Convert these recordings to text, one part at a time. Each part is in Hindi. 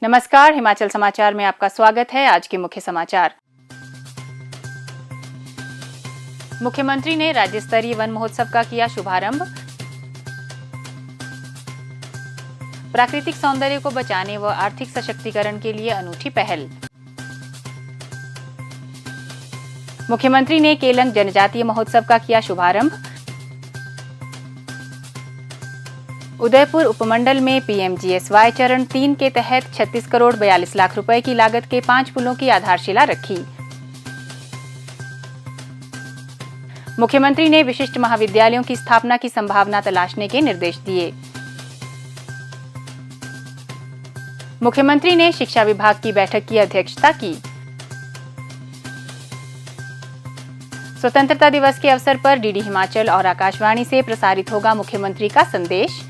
नमस्कार, हिमाचल समाचार में आपका स्वागत है। आज के मुख्य समाचार। मुख्यमंत्री ने राज्य स्तरीय वन महोत्सव का किया शुभारंभ। प्राकृतिक सौंदर्य को बचाने व आर्थिक सशक्तिकरण के लिए अनूठी पहल। मुख्यमंत्री ने केलंग जनजातीय महोत्सव का किया शुभारंभ। उदयपुर उपमंडल में पीएमजीएसवाई चरण 3 के तहत 36 करोड़ 42 लाख रुपए की लागत के 5 पुलों की आधारशिला रखी। मुख्यमंत्री ने विशिष्ट महाविद्यालयों की स्थापना की संभावना तलाशने के निर्देश दिए। मुख्यमंत्री ने शिक्षा विभाग की बैठक की अध्यक्षता की। स्वतंत्रता दिवस के अवसर पर डीडी हिमाचल और आकाशवाणी से प्रसारित होगा मुख्यमंत्री का संदेश।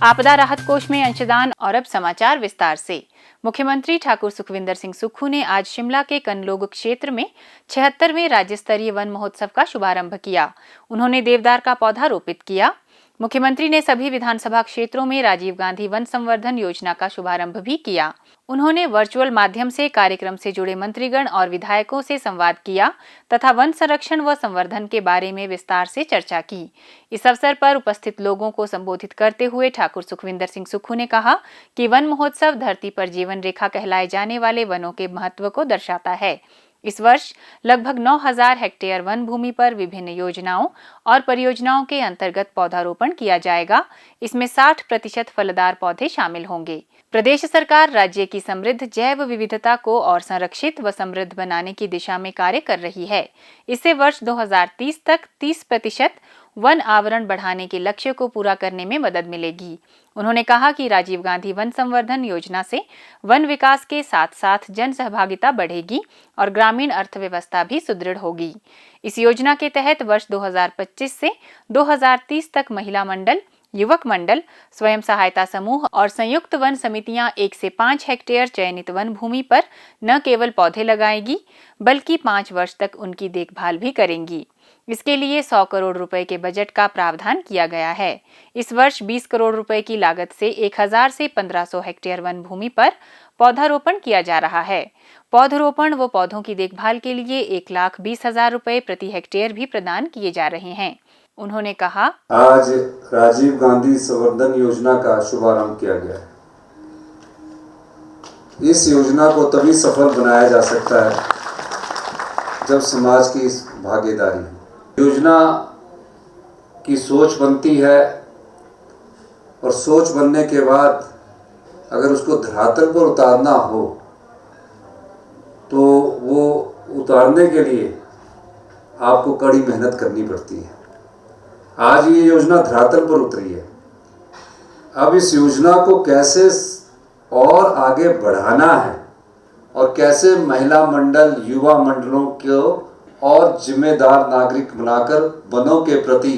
आपदा राहत कोष में अंशदान। और अब समाचार विस्तार से। मुख्यमंत्री ठाकुर सुखविंदर सिंह सुक्खू ने आज शिमला के कनलोग क्षेत्र में 76वें राज्य स्तरीय वन महोत्सव का शुभारंभ किया। उन्होंने देवदार का पौधा रोपित किया। मुख्यमंत्री ने सभी विधानसभा क्षेत्रों में राजीव गांधी वन संवर्धन योजना का शुभारंभ भी किया। उन्होंने वर्चुअल माध्यम से कार्यक्रम से जुड़े मंत्रीगण और विधायकों से संवाद किया तथा वन संरक्षण व संवर्धन के बारे में विस्तार से चर्चा की। इस अवसर पर उपस्थित लोगों को संबोधित करते हुए ठाकुर सुखविंदर सिंह सुक्खू ने कहा कि वन महोत्सव धरती पर जीवन रेखा कहलाए जाने वाले वनों के महत्व को दर्शाता है। इस वर्ष लगभग 9000 हेक्टेयर वन भूमि पर विभिन्न योजनाओं और परियोजनाओं के अंतर्गत पौधारोपण किया जाएगा। इसमें 60% फलदार पौधे शामिल होंगे। प्रदेश सरकार राज्य की समृद्ध जैव विविधता को और संरक्षित व समृद्ध बनाने की दिशा में कार्य कर रही है। इससे वर्ष 2030 तक 30% वन आवरण बढ़ाने के लक्ष्य को पूरा करने में मदद मिलेगी। उन्होंने कहा कि राजीव गांधी वन संवर्धन योजना से वन विकास के साथ साथ जन सहभागिता बढ़ेगी और ग्रामीण अर्थव्यवस्था भी सुदृढ़ होगी। इस योजना के तहत वर्ष 2025 से 2030 तक महिला मंडल, युवक मंडल, स्वयं सहायता समूह और संयुक्त वन समितियां 1 से 5 हेक्टेयर चयनित वन भूमि पर न केवल पौधे लगाएगी बल्कि 5 वर्ष तक उनकी देखभाल भी करेंगी। इसके लिए 100 करोड़ रुपए के बजट का प्रावधान किया गया है। इस वर्ष 20 करोड़ रुपए की लागत से 1000 से 1500 हेक्टेयर वन भूमि पर पौधारोपण किया जा रहा है। पौधरोपण व पौधों की देखभाल के लिए 1,20,000 रुपए प्रति हेक्टेयर भी प्रदान किए जा रहे हैं। उन्होंने कहा, आज राजीव गांधी संवर्धन योजना का शुभारंभ किया गया है। इस योजना को तभी सफल बनाया जा सकता है जब समाज की भागीदारी, योजना की सोच बनती है और सोच बनने के बाद अगर उसको धरातल पर उतारना हो तो वो उतारने के लिए आपको कड़ी मेहनत करनी पड़ती है। आज ये योजना धरातल पर उतरी है। अब इस योजना को कैसे और आगे बढ़ाना है और कैसे महिला मंडल, युवा मंडलों को और जिम्मेदार नागरिक बनाकर वनों के प्रति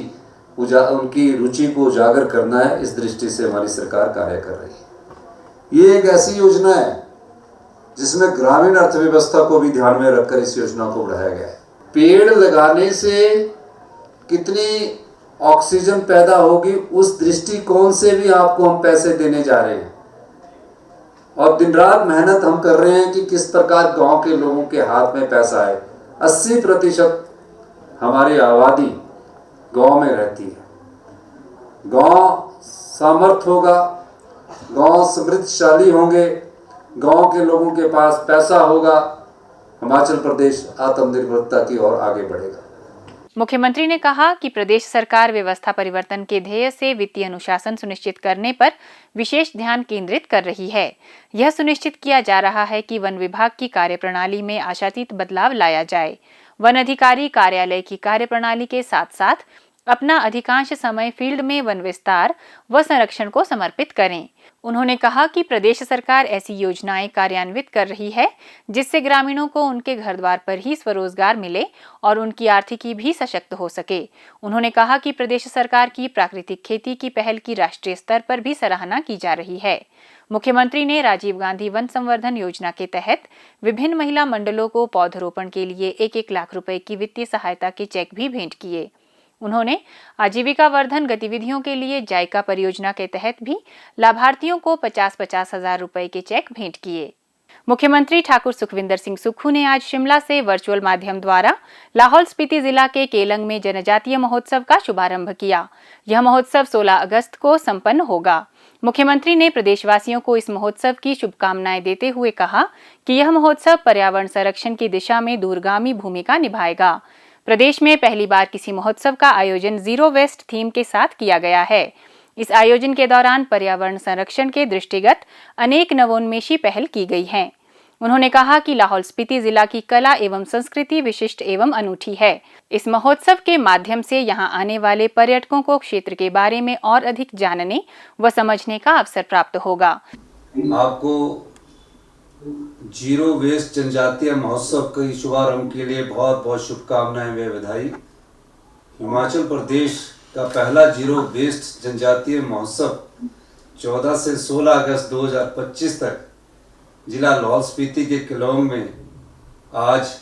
उनकी रुचि को उजागर करना है, इस दृष्टि से हमारी सरकार कार्य कर रही है। ये एक ऐसी योजना है जिसमें ग्रामीण अर्थव्यवस्था को भी ध्यान में रखकर इस योजना को बढ़ाया गया है। पेड़ लगाने से कितनी ऑक्सीजन पैदा होगी, उस दृष्टिकोण से भी आपको हम पैसे देने जा रहे हैं और दिन रात मेहनत हम कर रहे हैं कि किस प्रकार गांव के लोगों के हाथ में पैसा आए। 80% हमारी आबादी गांव में रहती है। गांव समर्थ होगा, गांव समृद्धशाली होंगे, गांव के लोगों के पास पैसा होगा, हिमाचल प्रदेश आत्मनिर्भरता की ओर आगे बढ़ेगा। मुख्यमंत्री ने कहा कि प्रदेश सरकार व्यवस्था परिवर्तन के ध्येय से वित्तीय अनुशासन सुनिश्चित करने पर विशेष ध्यान केंद्रित कर रही है। यह सुनिश्चित किया जा रहा है कि वन विभाग की कार्यप्रणाली में आशातीत बदलाव लाया जाए। वन अधिकारी कार्यालय की कार्यप्रणाली के साथ साथ अपना अधिकांश समय फील्ड में वन विस्तार व संरक्षण को समर्पित करें। उन्होंने कहा कि प्रदेश सरकार ऐसी योजनाएं कार्यान्वित कर रही है जिससे ग्रामीणों को उनके घर द्वार पर ही स्वरोजगार मिले और उनकी आर्थिकी भी सशक्त हो सके। उन्होंने कहा कि प्रदेश सरकार की प्राकृतिक खेती की पहल की राष्ट्रीय स्तर पर भी सराहना की जा रही है। मुख्यमंत्री ने राजीव गांधी वन संवर्धन योजना के तहत विभिन्न महिला मंडलों को पौधरोपण के लिए 1-1 लाख रुपए की वित्तीय सहायता के चेक भी भेंट किए। उन्होंने आजीविका वर्धन गतिविधियों के लिए जायका परियोजना के तहत भी लाभार्थियों को 50-50 हजार रुपए के चेक भेंट किए। मुख्यमंत्री ठाकुर सुखविंदर सिंह सुक्खू ने आज शिमला से वर्चुअल माध्यम द्वारा लाहौल स्पीति जिला के केलंग में जनजातीय महोत्सव का शुभारंभ किया। यह महोत्सव 16 अगस्त को संपन्न होगा। मुख्यमंत्री ने प्रदेशवासियों को इस महोत्सव की शुभकामनाएं देते हुए कहा कि यह महोत्सव पर्यावरण संरक्षण की दिशा में दूरगामी भूमिका निभाएगा। प्रदेश में पहली बार किसी महोत्सव का आयोजन जीरो वेस्ट थीम के साथ किया गया है। इस आयोजन के दौरान पर्यावरण संरक्षण के दृष्टिगत अनेक नवोन्मेषी पहल की गई हैं। उन्होंने कहा कि लाहौल स्पीति जिला की कला एवं संस्कृति विशिष्ट एवं अनूठी है। इस महोत्सव के माध्यम से यहां आने वाले पर्यटकों को क्षेत्र के बारे में और अधिक जानने व समझने का अवसर प्राप्त होगा। आपको जीरो वेस्ट जनजातीय महोत्सव के शुभारंभ के लिए बहुत बहुत शुभकामनाएं व बधाई। हिमाचल प्रदेश का पहला जीरो वेस्ट जनजातीय महोत्सव 14 से 16 अगस्त 2025 तक जिला लाहौल स्पीति के केलोंग में आज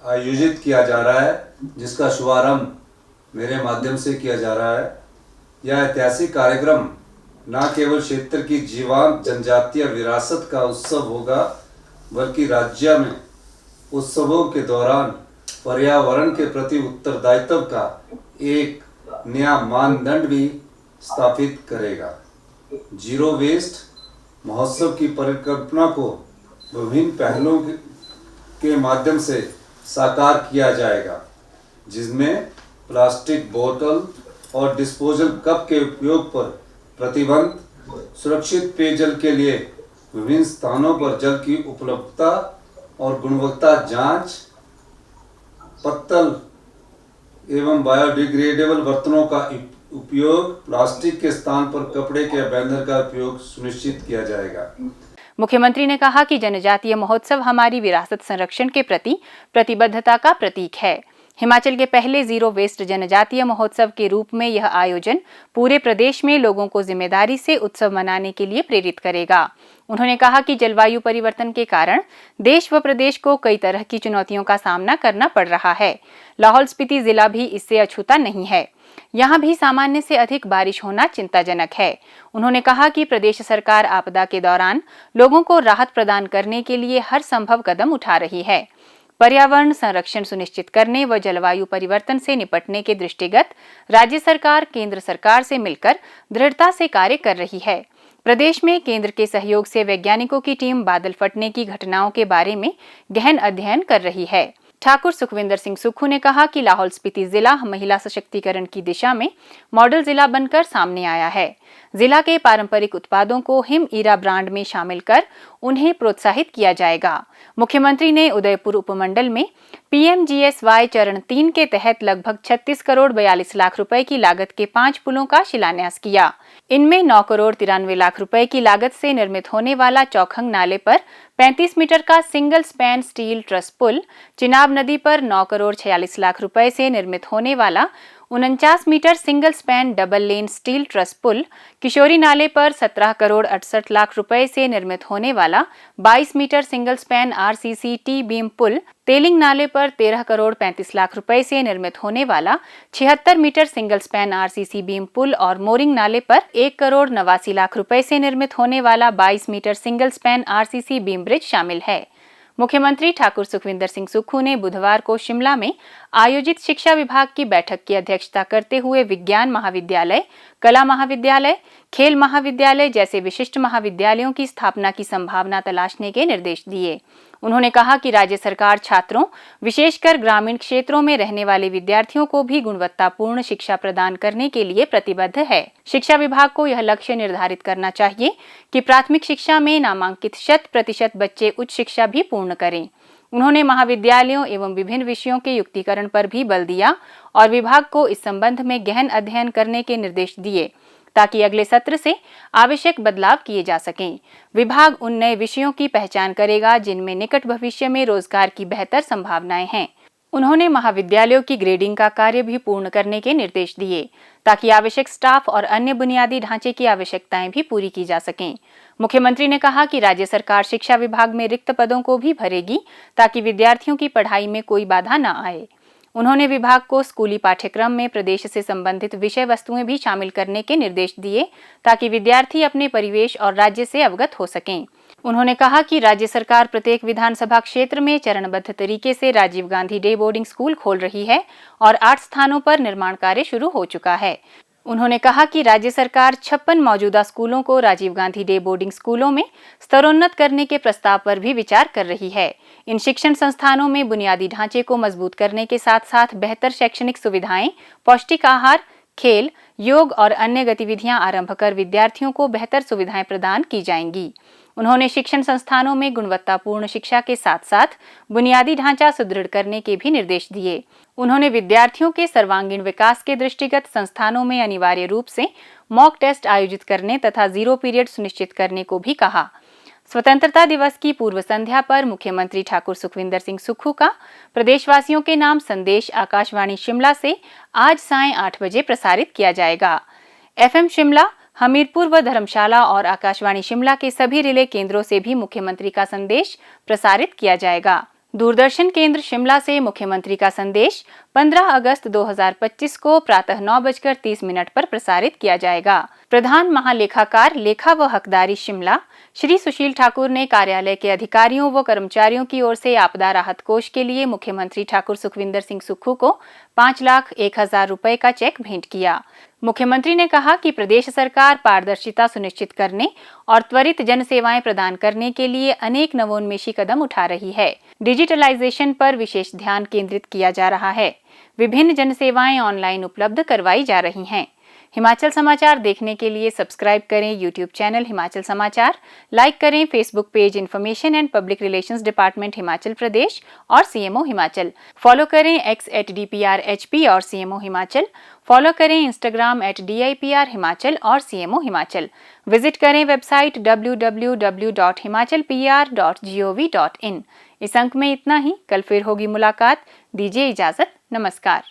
आयोजित किया जा रहा है, जिसका शुभारंभ मेरे माध्यम से किया जा रहा है। यह ऐतिहासिक कार्यक्रम न केवल क्षेत्र की जीवंत जनजातीय विरासत का उत्सव होगा, बल्कि राज्य में उत्सवों के दौरान पर्यावरण के प्रति उत्तरदायित्व का एक नया मानदंड भी स्थापित करेगा। जीरो वेस्ट महोत्सव की परिकल्पना को विभिन्न पहलों के माध्यम से साकार किया जाएगा, जिसमें प्लास्टिक बोतल और डिस्पोजल कप के उपयोग पर प्रतिबंध, सुरक्षित पेयजल के लिए विभिन्न स्थानों पर जल की उपलब्धता और गुणवत्ता जांच, पत्तल एवं बायोडिग्रेडेबल बर्तनों का उपयोग, प्लास्टिक के स्थान पर कपड़े के बैनर का उपयोग सुनिश्चित किया जाएगा। मुख्यमंत्री ने कहा कि जनजातीय महोत्सव हमारी विरासत संरक्षण के प्रति प्रतिबद्धता का प्रतीक है। हिमाचल के पहले जीरो वेस्ट जनजातीय महोत्सव के रूप में यह आयोजन पूरे प्रदेश में लोगों को जिम्मेदारी से उत्सव मनाने के लिए प्रेरित करेगा। उन्होंने कहा कि जलवायु परिवर्तन के कारण देश व प्रदेश को कई तरह की चुनौतियों का सामना करना पड़ रहा है। लाहौल स्पीति जिला भी इससे अछूता नहीं है। यहाँ भी सामान्य से अधिक बारिश होना चिंताजनक है। उन्होंने कहा कि प्रदेश सरकार आपदा के दौरान लोगों को राहत प्रदान करने के लिए हर संभव कदम उठा रही है। पर्यावरण संरक्षण सुनिश्चित करने व जलवायु परिवर्तन से निपटने के दृष्टिगत राज्य सरकार केंद्र सरकार से मिलकर दृढ़ता से कार्य कर रही है। प्रदेश में केंद्र के सहयोग से वैज्ञानिकों की टीम बादल फटने की घटनाओं के बारे में गहन अध्ययन कर रही है। ठाकुर सुखविंदर सिंह सुक्खू ने कहा कि लाहौल स्पीति जिला महिला सशक्तिकरण की दिशा में मॉडल जिला बनकर सामने आया है। जिला के पारंपरिक उत्पादों को हिम ईरा ब्रांड में शामिल कर उन्हें प्रोत्साहित किया जाएगा। मुख्यमंत्री ने उदयपुर उपमंडल में PMGSY चरण 3 के तहत लगभग 36 करोड़ 42 लाख रुपए की लागत के 5 पुलों का शिलान्यास किया। इनमें 9 करोड़ 93 लाख रुपए की लागत से निर्मित होने वाला चौखंग नाले पर 35 मीटर का सिंगल स्पैन स्टील ट्रस पुल, चिनाब नदी पर 9 करोड़ 46 लाख रुपए से निर्मित होने वाला 49 metre single span double lane steel truss पुल, किशोरी नाले पर 17 करोड़ 68 लाख रुपए से निर्मित होने वाला 22 metre single span RCC T beam पुल, तेलिंग नाले पर 13 करोड़ 35 लाख रुपए से निर्मित होने वाला 76 metre single span RCC beam पुल और मोरिंग नाले पर 1 करोड़ 89 लाख रुपए से निर्मित होने वाला 22 metre single span RCC beam bridge शामिल है। मुख्यमंत्री ठाकुर सुखविंदर सिंह सुक्खू ने बुधवार को शिमला में आयोजित शिक्षा विभाग की बैठक की अध्यक्षता करते हुए विज्ञान महाविद्यालय, कला महाविद्यालय, खेल महाविद्यालय जैसे विशिष्ट महाविद्यालयों की स्थापना की संभावना तलाशने के निर्देश दिए। उन्होंने कहा कि राज्य सरकार छात्रों, विशेषकर ग्रामीण क्षेत्रों में रहने वाले विद्यार्थियों को भी गुणवत्तापूर्ण शिक्षा प्रदान करने के लिए प्रतिबद्ध है। शिक्षा विभाग को यह लक्ष्य निर्धारित करना चाहिए कि प्राथमिक शिक्षा में नामांकित 100% बच्चे उच्च शिक्षा भी पूर्ण करें। उन्होंने महाविद्यालयों एवं विभिन्न विषयों के युक्तिकरण पर भी बल दिया और विभाग को इस संबंध में गहन अध्ययन करने के निर्देश दिए ताकि अगले सत्र से आवश्यक बदलाव किए जा सकें। विभाग उन नए विषयों की पहचान करेगा जिनमें निकट भविष्य में रोजगार की बेहतर संभावनाएं हैं। उन्होंने महाविद्यालयों की ग्रेडिंग का कार्य भी पूर्ण करने के निर्देश दिए ताकि आवश्यक स्टाफ और अन्य बुनियादी ढांचे की आवश्यकताएं भी पूरी की जा सकें। मुख्यमंत्री ने कहा कि राज्य सरकार शिक्षा विभाग में रिक्त पदों को भी भरेगी ताकि विद्यार्थियों की पढ़ाई में कोई बाधा न आए। उन्होंने विभाग को स्कूली पाठ्यक्रम में प्रदेश से संबंधित विषय वस्तुएं भी शामिल करने के निर्देश दिए ताकि विद्यार्थी अपने परिवेश और राज्य से अवगत हो सकें। उन्होंने कहा कि राज्य सरकार प्रत्येक विधानसभा क्षेत्र में चरणबद्ध तरीके से Rajiv Gandhi day boarding school खोल रही है और 8 स्थानों पर निर्माण कार्य शुरू हो चुका है। उन्होंने कहा कि राज्य सरकार 56 मौजूदा स्कूलों को राजीव गांधी डे बोर्डिंग स्कूलों में स्तरोन्नत करने के प्रस्ताव पर भी विचार कर रही है। इन शिक्षण संस्थानों में बुनियादी ढांचे को मजबूत करने के साथ साथ बेहतर शैक्षणिक सुविधाएं, पौष्टिक आहार, खेल, योग और अन्य गतिविधियां आरंभ कर विद्यार्थियों को बेहतर सुविधाएं प्रदान की जाएंगी। उन्होंने शिक्षण संस्थानों में गुणवत्तापूर्ण शिक्षा के साथ साथ बुनियादी ढांचा सुदृढ़ करने के भी निर्देश दिए। उन्होंने विद्यार्थियों के सर्वांगीण विकास के दृष्टिगत संस्थानों में अनिवार्य रूप से मॉक टेस्ट आयोजित करने तथा 0 पीरियड सुनिश्चित करने को भी कहा। स्वतंत्रता दिवस की पूर्व संध्या पर मुख्यमंत्री ठाकुर सुखविंदर सिंह सुक्खू का प्रदेशवासियों के नाम संदेश आकाशवाणी शिमला से आज सायं 8 बजे प्रसारित किया जाएगा। FM शिमला, हमीरपुर व धर्मशाला और आकाशवाणी शिमला के सभी रिले केंद्रों से भी मुख्यमंत्री का संदेश प्रसारित किया जाएगा। दूरदर्शन केंद्र शिमला से मुख्यमंत्री का संदेश 15 अगस्त 2025 को प्रातः 9:30 पर प्रसारित किया जाएगा। प्रधान महालेखाकार लेखा व हकदारी शिमला श्री सुशील ठाकुर ने कार्यालय के अधिकारियों व कर्मचारियों की ओर से आपदा राहत कोष के लिए मुख्यमंत्री ठाकुर सुखविंदर सिंह सुक्खू को 5,01,000 रुपए का चेक भेंट किया। मुख्यमंत्री ने कहा कि प्रदेश सरकार पारदर्शिता सुनिश्चित करने और त्वरित जन सेवाएं प्रदान करने के लिए अनेक नवोन्मेषी कदम उठा रही है। डिजिटलाइजेशन पर विशेष ध्यान केंद्रित किया जा रहा है। विभिन्न जन सेवाएं ऑनलाइन उपलब्ध करवाई जा रही हैं। हिमाचल समाचार देखने के लिए सब्सक्राइब करें यूट्यूब चैनल हिमाचल समाचार, लाइक करें Facebook page information and public relations department Himachal Pradesh और CMO हिमाचल, फॉलो करें X @DPRHP और CMO हिमाचल, फॉलो करें इंस्टाग्राम @DIPR हिमाचल और CMO हिमाचल, विजिट करें वेबसाइट www.himachalpr.gov.in। इस अंक में इतना ही, कल फिर होगी मुलाकात। दीजिए इजाजत, नमस्कार।